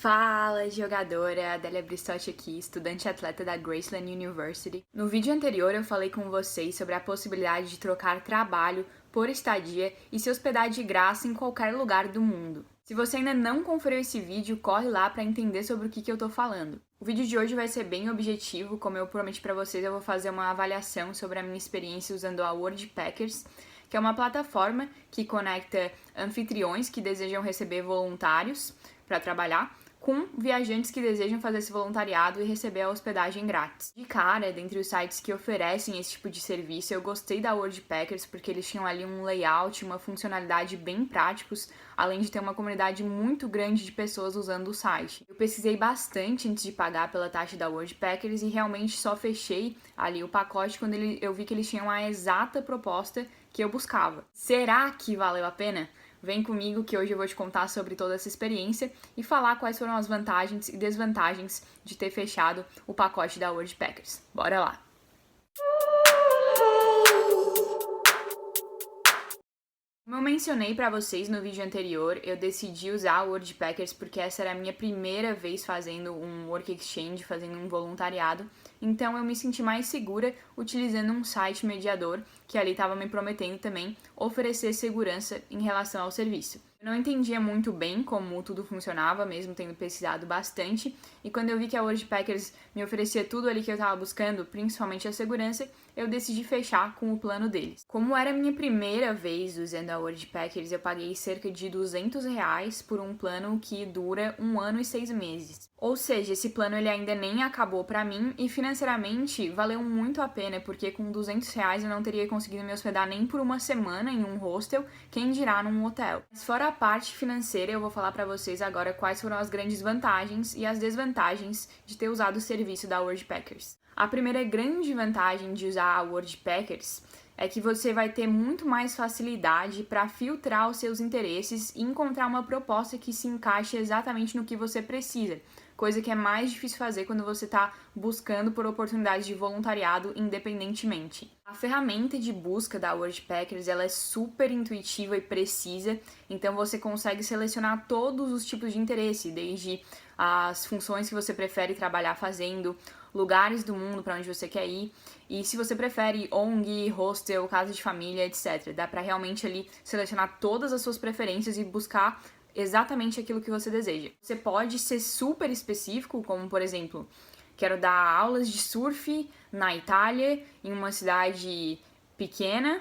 Fala, jogadora! Adélia Bristotti aqui, estudante e atleta da Graceland University. No vídeo anterior eu falei com vocês sobre a possibilidade de trocar trabalho por estadia e se hospedar de graça em qualquer lugar do mundo. Se você ainda não conferiu esse vídeo, corre lá para entender sobre o que eu tô falando. O vídeo de hoje vai ser bem objetivo, como eu prometi para vocês, eu vou fazer uma avaliação sobre a minha experiência usando a Worldpackers, que é uma plataforma que conecta anfitriões que desejam receber voluntários para trabalhar com viajantes que desejam fazer esse voluntariado e receber a hospedagem grátis. De cara, dentre os sites que oferecem esse tipo de serviço, eu gostei da Worldpackers porque eles tinham ali um layout, uma funcionalidade bem práticos, além de ter uma comunidade muito grande de pessoas usando o site. Eu pesquisei bastante antes de pagar pela taxa da Worldpackers e realmente só fechei ali o pacote quando eu vi que eles tinham a exata proposta que eu buscava. Será que valeu a pena? Vem comigo que hoje eu vou te contar sobre toda essa experiência e falar quais foram as vantagens e desvantagens de ter fechado o pacote da Worldpackers. Bora lá! Como eu mencionei para vocês no vídeo anterior, eu decidi usar o Worldpackers porque essa era a minha primeira vez fazendo um work exchange, fazendo um voluntariado, então eu me senti mais segura utilizando um site mediador que ali estava me prometendo também oferecer segurança em relação ao serviço. Eu não entendia muito bem como tudo funcionava, mesmo tendo pesquisado bastante, e quando eu vi que a Worldpackers me oferecia tudo ali que eu estava buscando, principalmente a segurança, eu decidi fechar com o plano deles. Como era a minha primeira vez usando a Worldpackers, eu paguei cerca de R$ 200 por um plano que dura 1 ano e 6 meses. Ou seja, esse plano ele ainda nem acabou para mim e financeiramente valeu muito a pena, porque com R$ 200 eu não teria conseguido me hospedar nem por uma semana em um hostel, quem dirá num hotel. Mas fora a parte financeira, eu vou falar para vocês agora quais foram as grandes vantagens e as desvantagens de ter usado o serviço da Worldpackers. A primeira grande vantagem de usar a Worldpackers é que você vai ter muito mais facilidade para filtrar os seus interesses e encontrar uma proposta que se encaixe exatamente no que você precisa, coisa que é mais difícil fazer quando você está buscando por oportunidades de voluntariado independentemente. A ferramenta de busca da Worldpackers ela é super intuitiva e precisa, então você consegue selecionar todos os tipos de interesse, desde as funções que você prefere trabalhar fazendo, lugares do mundo para onde você quer ir, e se você prefere ONG, hostel, casa de família, etc. Dá para realmente ali selecionar todas as suas preferências e buscar exatamente aquilo que você deseja. Você pode ser super específico, como por exemplo, quero dar aulas de surf na Itália, em uma cidade pequena,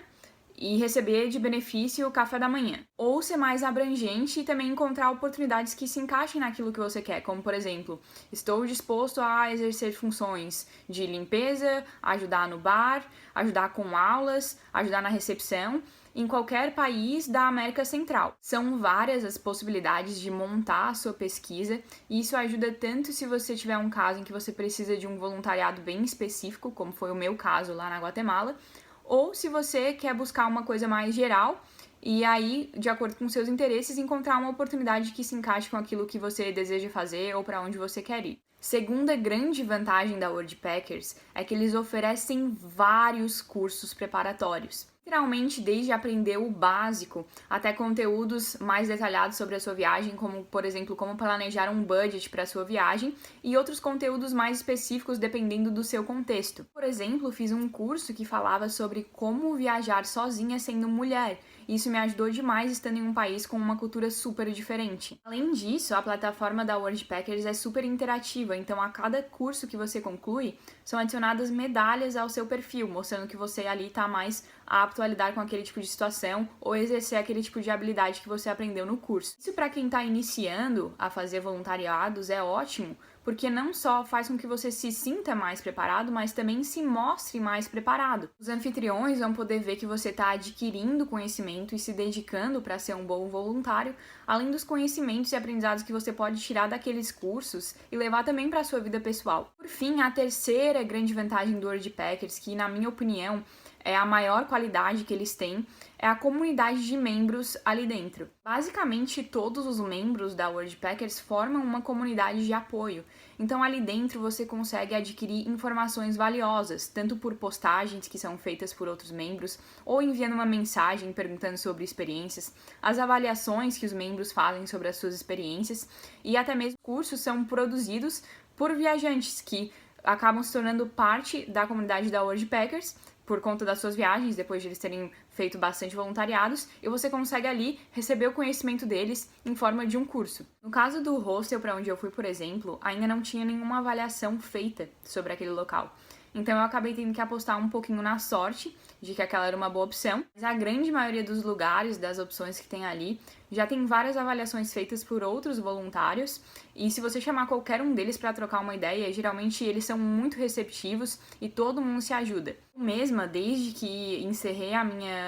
e receber de benefício o café da manhã. Ou ser mais abrangente e também encontrar oportunidades que se encaixem naquilo que você quer, como por exemplo, estou disposto a exercer funções de limpeza, ajudar no bar, ajudar com aulas, ajudar na recepção, em qualquer país da América Central. São várias as possibilidades de montar a sua pesquisa e isso ajuda tanto se você tiver um caso em que você precisa de um voluntariado bem específico, como foi o meu caso lá na Guatemala, ou se você quer buscar uma coisa mais geral e aí, de acordo com seus interesses, encontrar uma oportunidade que se encaixe com aquilo que você deseja fazer ou para onde você quer ir. Segunda grande vantagem da Worldpackers é que eles oferecem vários cursos preparatórios. Literalmente, desde aprender o básico até conteúdos mais detalhados sobre a sua viagem, como, por exemplo, como planejar um budget para a sua viagem e outros conteúdos mais específicos dependendo do seu contexto. Por exemplo, fiz um curso que falava sobre como viajar sozinha sendo mulher. Isso me ajudou demais estando em um país com uma cultura super diferente. Além disso, a plataforma da Worldpackers é super interativa, então a cada curso que você conclui, são adicionadas medalhas ao seu perfil, mostrando que você ali está mais apto a lidar com aquele tipo de situação ou exercer aquele tipo de habilidade que você aprendeu no curso. Isso para quem está iniciando a fazer voluntariados é ótimo, porque não só faz com que você se sinta mais preparado, mas também se mostre mais preparado. Os anfitriões vão poder ver que você está adquirindo conhecimento e se dedicando para ser um bom voluntário, além dos conhecimentos e aprendizados que você pode tirar daqueles cursos e levar também para a sua vida pessoal. Por fim, a terceira grande vantagem do Worldpackers, que na minha opinião a maior qualidade que eles têm é a comunidade de membros ali dentro. Basicamente, todos os membros da Worldpackers formam uma comunidade de apoio. Então, ali dentro você consegue adquirir informações valiosas, tanto por postagens que são feitas por outros membros, ou enviando uma mensagem perguntando sobre experiências, as avaliações que os membros fazem sobre as suas experiências, e até mesmo cursos são produzidos por viajantes que acabam se tornando parte da comunidade da Worldpackers por conta das suas viagens, depois de eles terem feito bastante voluntariados, e você consegue ali receber o conhecimento deles em forma de um curso. No caso do hostel para onde eu fui, por exemplo, ainda não tinha nenhuma avaliação feita sobre aquele local. Então eu acabei tendo que apostar um pouquinho na sorte de que aquela era uma boa opção. Mas a grande maioria dos lugares, das opções que tem ali, já tem várias avaliações feitas por outros voluntários. E se você chamar qualquer um deles para trocar uma ideia, geralmente eles são muito receptivos e todo mundo se ajuda. Eu mesma, desde que encerrei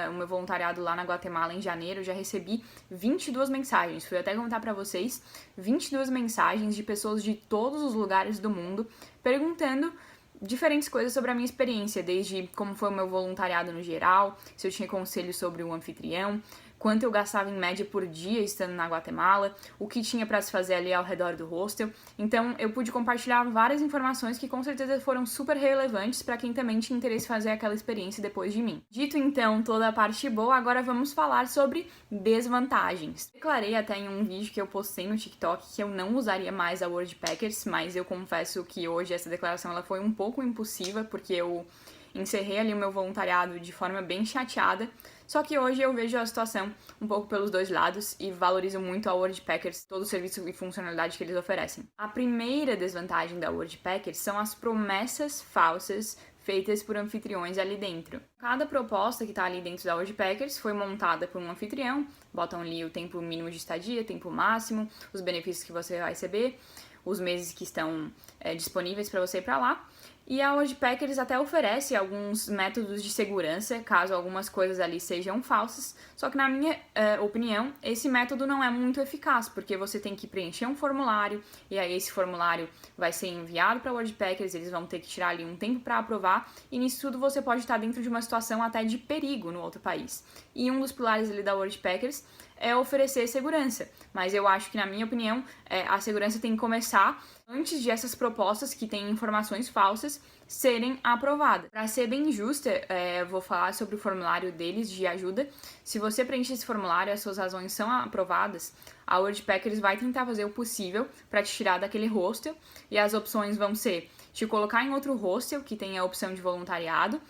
o meu voluntariado lá na Guatemala em janeiro, já recebi 22 mensagens. Fui até contar para vocês 22 mensagens de pessoas de todos os lugares do mundo perguntando diferentes coisas sobre a minha experiência, desde como foi o meu voluntariado no geral, se eu tinha conselhos sobre o anfitrião, quanto eu gastava em média por dia estando na Guatemala, o que tinha para se fazer ali ao redor do hostel. Então eu pude compartilhar várias informações que com certeza foram super relevantes para quem também tinha interesse em fazer aquela experiência depois de mim. Dito então toda a parte boa, agora vamos falar sobre desvantagens. Declarei até em um vídeo que eu postei no TikTok que eu não usaria mais a Worldpackers, mas eu confesso que hoje essa declaração ela foi um pouco impulsiva, porque eu encerrei ali o meu voluntariado de forma bem chateada, só que hoje eu vejo a situação um pouco pelos dois lados e valorizo muito a Worldpackers, todo o serviço e funcionalidade que eles oferecem. A primeira desvantagem da Worldpackers são as promessas falsas feitas por anfitriões ali dentro. Cada proposta que está ali dentro da Worldpackers foi montada por um anfitrião, botam ali o tempo mínimo de estadia, tempo máximo, os benefícios que você vai receber, os meses que estão disponíveis para você ir para lá. E a Worldpackers até oferece alguns métodos de segurança, caso algumas coisas ali sejam falsas, só que na minha opinião, esse método não é muito eficaz, porque você tem que preencher um formulário, e aí esse formulário vai ser enviado para a Worldpackers, eles vão ter que tirar ali um tempo para aprovar, e nisso tudo você pode estar dentro de uma situação até de perigo no outro país. E um dos pilares ali da Worldpackers é oferecer segurança, mas eu acho que, na minha opinião, a segurança tem que começar antes de essas propostas que têm informações falsas serem aprovadas. Para ser bem justa, vou falar sobre o formulário deles de ajuda. Se você preenche esse formulário e as suas razões são aprovadas, a Worldpackers vai tentar fazer o possível para te tirar daquele hostel, e as opções vão ser te colocar em outro hostel que tem a opção de voluntariado,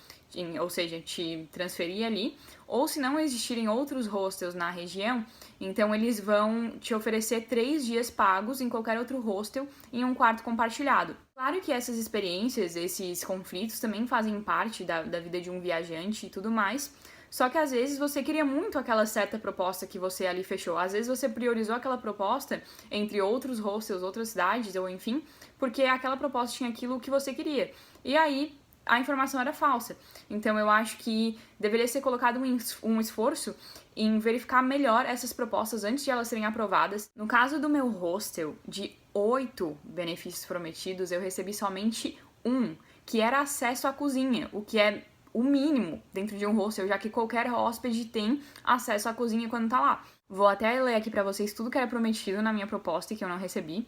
ou seja, te transferir ali, ou se não existirem outros hostels na região, então eles vão te oferecer 3 dias pagos em qualquer outro hostel em um quarto compartilhado. Claro que essas experiências, esses conflitos também fazem parte da vida de um viajante e tudo mais, só que às vezes você queria muito aquela certa proposta que você ali fechou, às vezes você priorizou aquela proposta entre outros hostels, outras cidades, ou enfim, porque aquela proposta tinha aquilo que você queria. E aí a informação era falsa. Então eu acho que deveria ser colocado um esforço em verificar melhor essas propostas antes de elas serem aprovadas. No caso do meu hostel, de 8 benefícios prometidos, eu recebi somente um, que era acesso à cozinha, o que é o mínimo dentro de um hostel, já que qualquer hóspede tem acesso à cozinha quando tá lá. Vou até ler aqui pra vocês tudo que era prometido na minha proposta e que eu não recebi.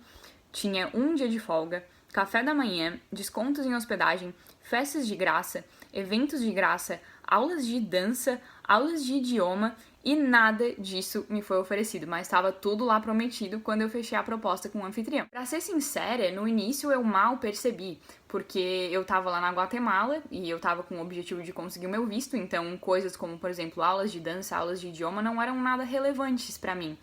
Tinha 1 dia de folga, café da manhã, descontos em hospedagem, festas de graça, eventos de graça, aulas de dança, aulas de idioma, e nada disso me foi oferecido, mas estava tudo lá prometido quando eu fechei a proposta com o anfitrião. Pra ser sincera, no início eu mal percebi, porque eu tava lá na Guatemala e eu tava com o objetivo de conseguir o meu visto, então coisas como, por exemplo, aulas de dança, aulas de idioma não eram nada relevantes pra mim.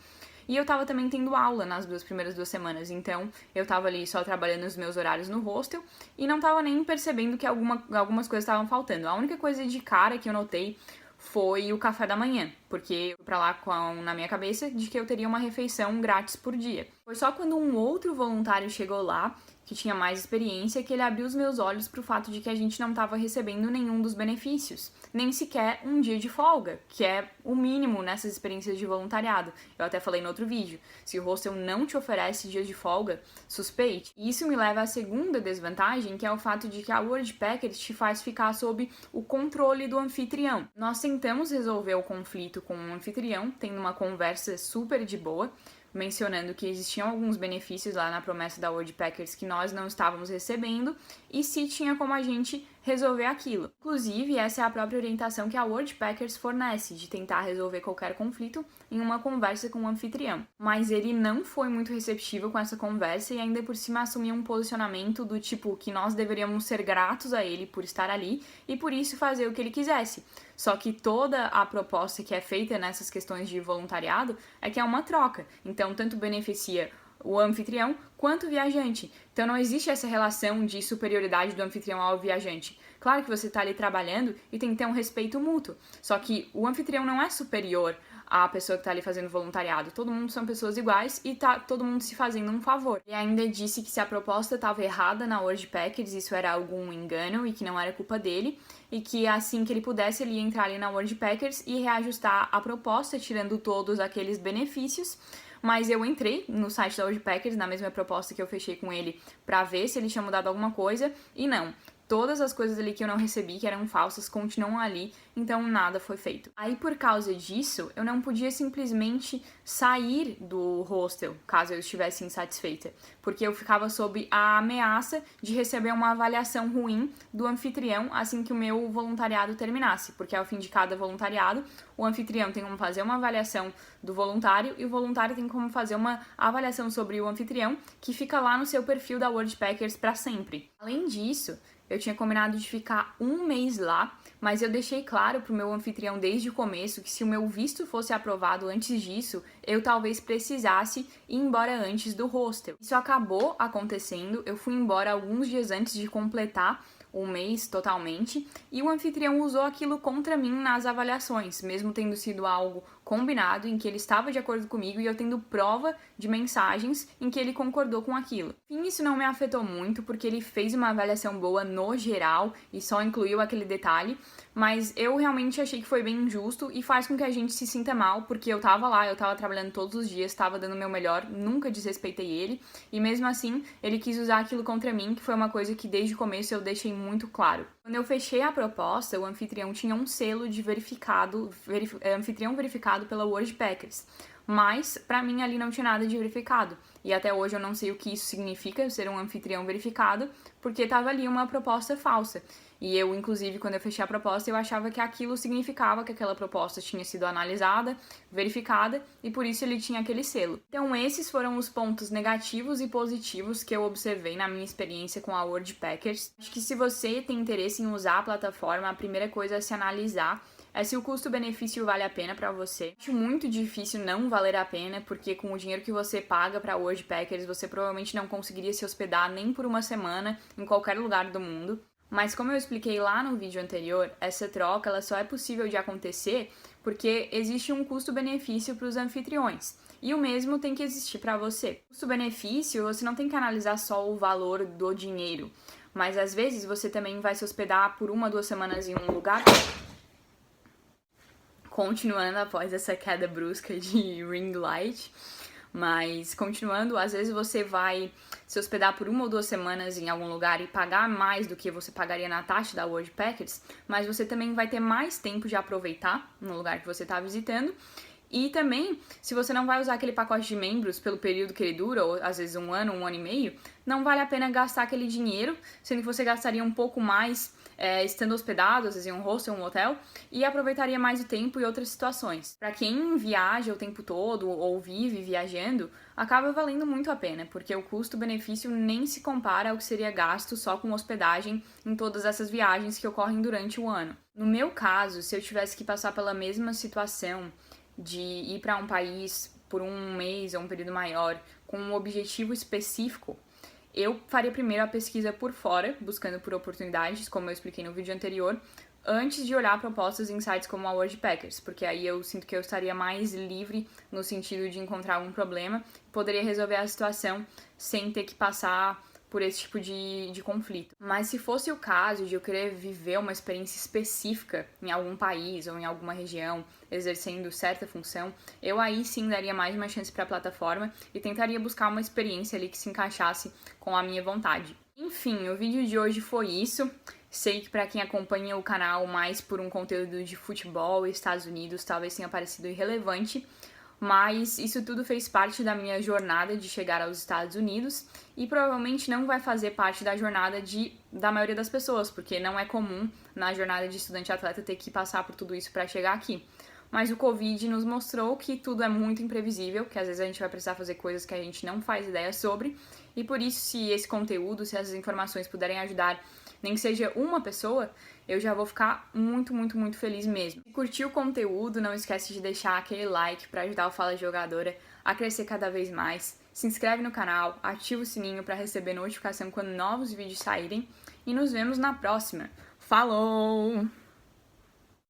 E eu tava também tendo aula nas primeiras 2 semanas, então eu tava ali só trabalhando os meus horários no hostel e não tava nem percebendo que algumas coisas estavam faltando. A única coisa de cara que eu notei foi o café da manhã, porque eu fui pra lá na minha cabeça de que eu teria uma refeição grátis por dia. Foi só quando um outro voluntário chegou lá, que tinha mais experiência, que ele abriu os meus olhos pro fato de que a gente não estava recebendo nenhum dos benefícios, nem sequer um dia de folga, que é o mínimo nessas experiências de voluntariado. Eu até falei no outro vídeo, se o hostel não te oferece dias de folga, suspeite. E isso me leva à segunda desvantagem, que é o fato de que a Worldpackers te faz ficar sob o controle do anfitrião. Nós tentamos resolver o conflito com o anfitrião, tendo uma conversa super de boa, mencionando que existiam alguns benefícios lá na promessa da Worldpackers que nós não estávamos recebendo e se tinha como a gente resolver aquilo. Inclusive, essa é a própria orientação que a Worldpackers fornece, de tentar resolver qualquer conflito em uma conversa com o anfitrião. Mas ele não foi muito receptivo com essa conversa e ainda por cima assumiu um posicionamento do tipo que nós deveríamos ser gratos a ele por estar ali e por isso fazer o que ele quisesse. Só que toda a proposta que é feita nessas questões de voluntariado é que é uma troca. Então, tanto beneficia o anfitrião quanto o viajante. Então, não existe essa relação de superioridade do anfitrião ao viajante. Claro que você está ali trabalhando e tem que ter um respeito mútuo. Só que o anfitrião não é superior à pessoa que está ali fazendo voluntariado. Todo mundo são pessoas iguais e tá todo mundo se fazendo um favor. E ainda disse que se a proposta estava errada na Worldpackers, isso era algum engano e que não era culpa dele. E que assim que ele pudesse, ele ia entrar ali na Worldpackers e reajustar a proposta, tirando todos aqueles benefícios. Mas eu entrei no site da Worldpackers, na mesma proposta que eu fechei com ele, pra ver se ele tinha mudado alguma coisa, e não. Todas as coisas ali que eu não recebi, que eram falsas, continuam ali, então nada foi feito. Aí, por causa disso, eu não podia simplesmente sair do hostel, caso eu estivesse insatisfeita, porque eu ficava sob a ameaça de receber uma avaliação ruim do anfitrião assim que o meu voluntariado terminasse, porque ao fim de cada voluntariado, o anfitrião tem como fazer uma avaliação do voluntário e o voluntário tem como fazer uma avaliação sobre o anfitrião, que fica lá no seu perfil da Worldpackers para sempre. Além disso, eu tinha combinado de ficar um mês lá, mas eu deixei claro pro meu anfitrião desde o começo que se o meu visto fosse aprovado antes disso, eu talvez precisasse ir embora antes do hostel. Isso acabou acontecendo, eu fui embora alguns dias antes de completar um mês totalmente, e o anfitrião usou aquilo contra mim nas avaliações, mesmo tendo sido algo combinado, em que ele estava de acordo comigo e eu tendo prova de mensagens em que ele concordou com aquilo. Enfim, isso não me afetou muito, porque ele fez uma avaliação boa no geral e só incluiu aquele detalhe, mas eu realmente achei que foi bem injusto e faz com que a gente se sinta mal, porque eu tava lá, eu tava trabalhando todos os dias, tava dando o meu melhor, nunca desrespeitei ele, e mesmo assim, ele quis usar aquilo contra mim, que foi uma coisa que desde o começo eu deixei muito claro. Quando eu fechei a proposta, o anfitrião tinha um selo de anfitrião verificado pela Worldpackers, mas pra mim ali não tinha nada de verificado, e até hoje eu não sei o que isso significa, ser um anfitrião verificado, porque tava ali uma proposta falsa. E eu, inclusive, quando eu fechei a proposta, eu achava que aquilo significava que aquela proposta tinha sido analisada, verificada, e por isso ele tinha aquele selo. Então, esses foram os pontos negativos e positivos que eu observei na minha experiência com a Worldpackers. Acho que se você tem interesse em usar a plataforma, a primeira coisa a se analisar é se o custo-benefício vale a pena para você. Acho muito difícil não valer a pena, porque com o dinheiro que você paga para Worldpackers, você provavelmente não conseguiria se hospedar nem por uma semana em qualquer lugar do mundo. Mas como eu expliquei lá no vídeo anterior, essa troca ela só é possível de acontecer porque existe um custo-benefício para os anfitriões. E o mesmo tem que existir para você. Custo-benefício, você não tem que analisar só o valor do dinheiro, mas às vezes você também vai se hospedar por 1 ou 2 semanas em um lugar. Continuando após essa queda brusca de ring light, mas continuando, às vezes você vai se hospedar por 1 ou 2 semanas em algum lugar e pagar mais do que você pagaria na taxa da Worldpackers, mas você também vai ter mais tempo de aproveitar no lugar que você está visitando. E também, se você não vai usar aquele pacote de membros pelo período que ele dura, ou às vezes 1 ano, 1 ano e meio, não vale a pena gastar aquele dinheiro, sendo que você gastaria um pouco mais estando hospedado, às vezes em um hostel, um hotel, e aproveitaria mais o tempo em outras situações. Para quem viaja o tempo todo ou vive viajando, acaba valendo muito a pena, porque o custo-benefício nem se compara ao que seria gasto só com hospedagem em todas essas viagens que ocorrem durante o ano. No meu caso, se eu tivesse que passar pela mesma situação de ir para um país por um mês ou um período maior com um objetivo específico, eu faria primeiro a pesquisa por fora, buscando por oportunidades, como eu expliquei no vídeo anterior, antes de olhar propostas em sites como a World Packers, porque aí eu sinto que eu estaria mais livre no sentido de encontrar algum problema, poderia resolver a situação sem ter que passar por esse tipo de conflito. Mas se fosse o caso de eu querer viver uma experiência específica em algum país ou em alguma região, exercendo certa função, eu aí sim daria mais uma chance para a plataforma e tentaria buscar uma experiência ali que se encaixasse com a minha vontade. Enfim, o vídeo de hoje foi isso. Sei que para quem acompanha o canal mais por um conteúdo de futebol e Estados Unidos talvez tenha parecido irrelevante, mas isso tudo fez parte da minha jornada de chegar aos Estados Unidos e provavelmente não vai fazer parte da jornada da maioria das pessoas, porque não é comum na jornada de estudante-atleta ter que passar por tudo isso para chegar aqui. Mas o Covid nos mostrou que tudo é muito imprevisível, que às vezes a gente vai precisar fazer coisas que a gente não faz ideia sobre, e por isso, se esse conteúdo, se essas informações puderem ajudar nem que seja uma pessoa, eu já vou ficar muito, muito, muito feliz mesmo. Se curtiu o conteúdo, não esquece de deixar aquele like para ajudar o Fala Jogadora a crescer cada vez mais. Se inscreve no canal, ativa o sininho para receber notificação quando novos vídeos saírem e nos vemos na próxima. Falou!